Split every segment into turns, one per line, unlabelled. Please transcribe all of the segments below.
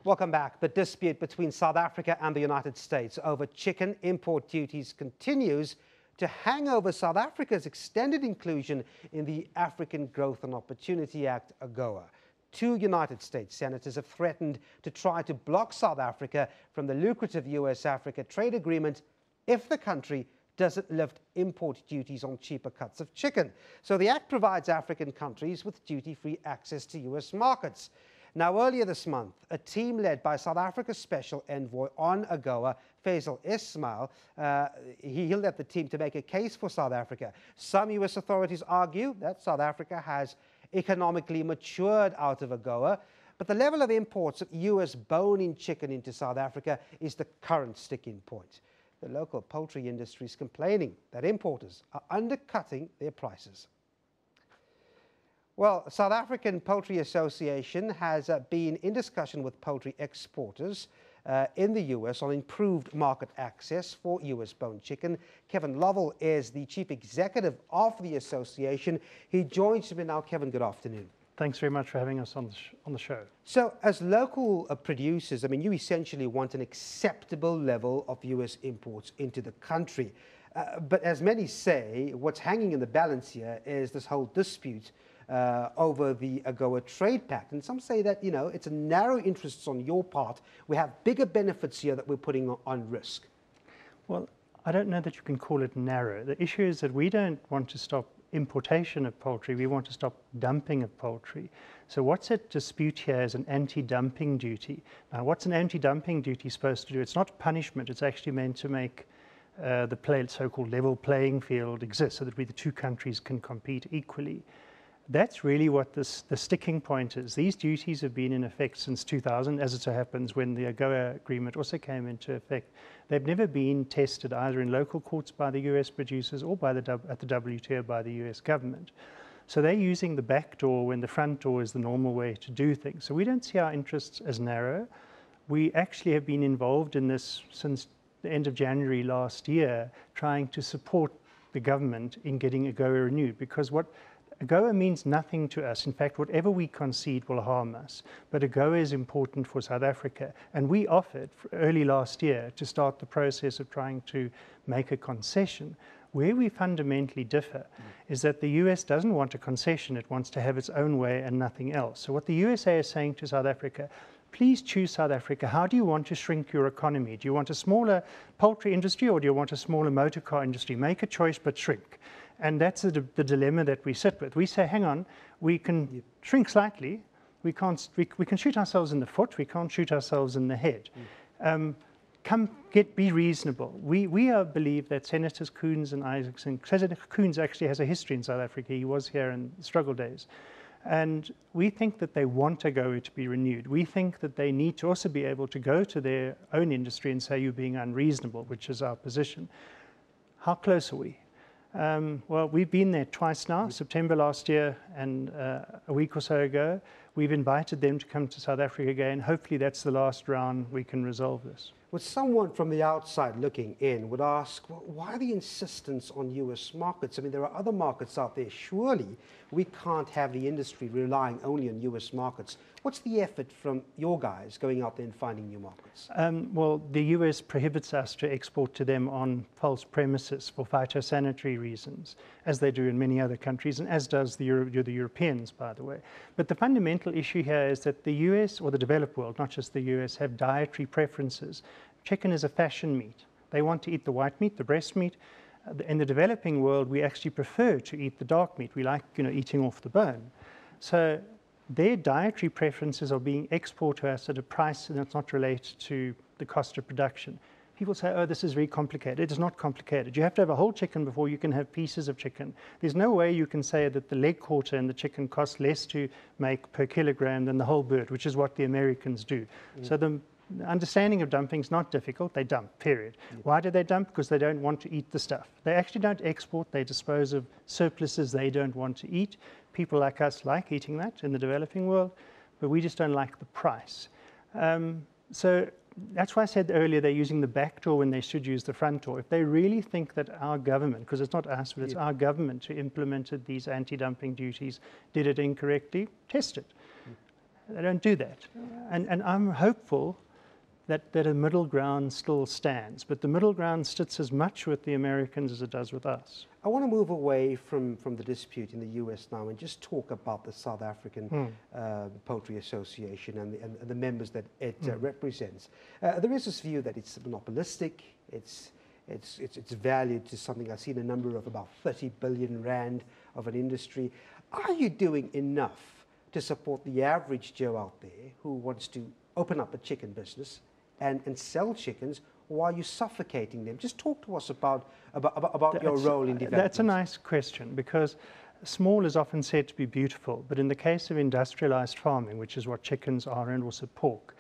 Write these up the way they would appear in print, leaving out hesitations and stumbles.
Welcome back. The dispute between South Africa and the United States over chicken import duties continues to hang over South Africa's extended inclusion in the African Growth and Opportunity Act, AGOA. Two United States senators have threatened to try to block South Africa from the lucrative US-Africa trade agreement if the country doesn't lift import duties on cheaper cuts of chicken. So the act provides African countries with duty-free access to US markets. Now, earlier this month, a team led by South Africa's Special Envoy on AGOA, Faisal Ismail, he led the team to make a case for South Africa. Some US authorities argue that South Africa has economically matured out of AGOA, but the level of imports of US bone-in chicken into South Africa is the current sticking point. The local poultry industry is complaining that importers are undercutting their prices. Well, South African Poultry Association has been in discussion with poultry exporters in the US on improved market access for US bone chicken. Kevin Lovell is the chief executive of the association. He joins me now. Kevin, good afternoon.
Thanks very much for having us on the show.
So, as local producers, I mean, you essentially want an acceptable level of US imports into the country. But as many say, what's hanging in the balance here is this whole dispute over the AGOA trade pact. And some say that, you know, it's a narrow interests on your part. We have bigger benefits here that we're putting on risk. Well,
I don't know that you can call it narrow. The issue is that we don't want to stop importation of poultry. We want to stop dumping of poultry. So what's at dispute here is an anti-dumping duty. Now, what's an anti-dumping duty supposed to do? It's not punishment. It's actually meant to make the so-called level playing field exist so that the two countries can compete equally. That's really what the sticking point is. These duties have been in effect since 2000, as it so happens, when the AGOA agreement also came into effect. They've never been tested either in local courts by the US producers or at the WTO by the US government. So they're using the back door when the front door is the normal way to do things. So we don't see our interests as narrow. We actually have been involved in this since the end of January last year, trying to support the government in getting AGOA renewed, because what AGOA means nothing to us. In fact, whatever we concede will harm us. But AGOA is important for South Africa. And we offered early last year to start the process of trying to make a concession. Where we fundamentally differ is that the US doesn't want a concession. It wants to have its own way and nothing else. So what the USA is saying to South Africa, please choose South Africa. How do you want to shrink your economy? Do you want a smaller poultry industry or do you want a smaller motor car industry? Make a choice, but shrink. And that's the dilemma that we sit with. We say, hang on, we can shrink slightly. We can shoot ourselves in the foot. We can't shoot ourselves in the head. Be reasonable. We believe that Senators Coons and Isaacson, Senator Coons actually has a history in South Africa. He was here in the struggle days. And we think that they want AGOA to be renewed. We think that they need to also be able to go to their own industry and say, you're being unreasonable, which is our position. How close are we? Well, we've been there twice now, September last year and a week or so ago. We've invited them to come to South Africa again. Hopefully that's the last round we can resolve this.
Well, someone from the outside looking in would ask, well, why the insistence on US markets? I mean, there are other markets out there. Surely we can't have the industry relying only on US markets. What's the effort from your guys going out there and finding new markets?
Well, the US prohibits us to export to them on false premises for phytosanitary reasons, as they do in many other countries, and as does the Europeans, by the way. But the fundamental issue here is that the US, or the developed world, not just the US, have dietary preferences. Chicken is a fashion meat. They want to eat the white meat, the breast meat. In the developing world, we actually prefer to eat the dark meat. We like, eating off the bone. So their dietary preferences are being exported to us at a price that's not related to the cost of production. People say, oh, this is very complicated. It is not complicated. You have to have a whole chicken before you can have pieces of chicken. There's no way you can say that the leg quarter in the chicken costs less to make per kilogram than the whole bird, which is what the Americans do. So the understanding of dumping is not difficult. They dump, period. Why do they dump? Because they don't want to eat the stuff. They actually don't export. They dispose of surpluses they don't want to eat. People like us like eating that in the developing world, but we just don't like the price. So that's why I said earlier they're using the back door when they should use the front door. If they really think that our government, because it's not us, but it's our government who implemented these anti-dumping duties, did it incorrectly, test it. They don't do that. And I'm hopeful that a middle ground still stands, but the middle ground sits as much with the Americans as it does with us.
I want to move away from the dispute in the US now and just talk about the South African Poultry Association and the members that it represents. There is this view that it's monopolistic, it's valued to something, I've seen a number of about 30 billion rand of an industry. Are you doing enough to support the average Joe out there who wants to open up a chicken business and sell chickens, or are you suffocating them? Just talk to us about your role in development.
That's a nice question, because small is often said to be beautiful, but in the case of industrialized farming, which is what chickens are and also pork,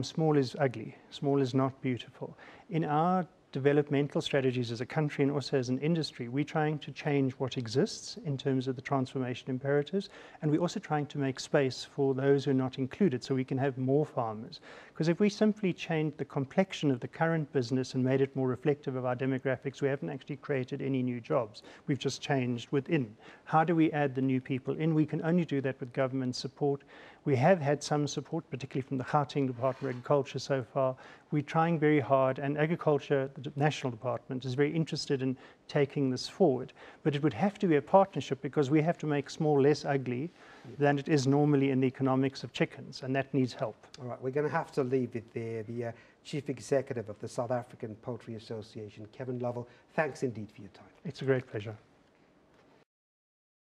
small is ugly, small is not beautiful. In our developmental strategies as a country and also as an industry, we're trying to change what exists in terms of the transformation imperatives, and we're also trying to make space for those who are not included so we can have more farmers. Because if we simply changed the complexion of the current business and made it more reflective of our demographics, we haven't actually created any new jobs. We've just changed within. How do we add the new people in? We can only do that with government support. We have had some support, particularly from the Gauteng Department of Agriculture so far. We're trying very hard, and Agriculture, the National Department, is very interested in taking this forward. But it would have to be a partnership, because we have to make small less ugly than it is normally in the economics of chickens, and that needs help.
All right, we're going to have to leave it there. The Chief Executive of the South African Poultry Association, Kevin Lovell, thanks indeed for your time.
It's a great pleasure.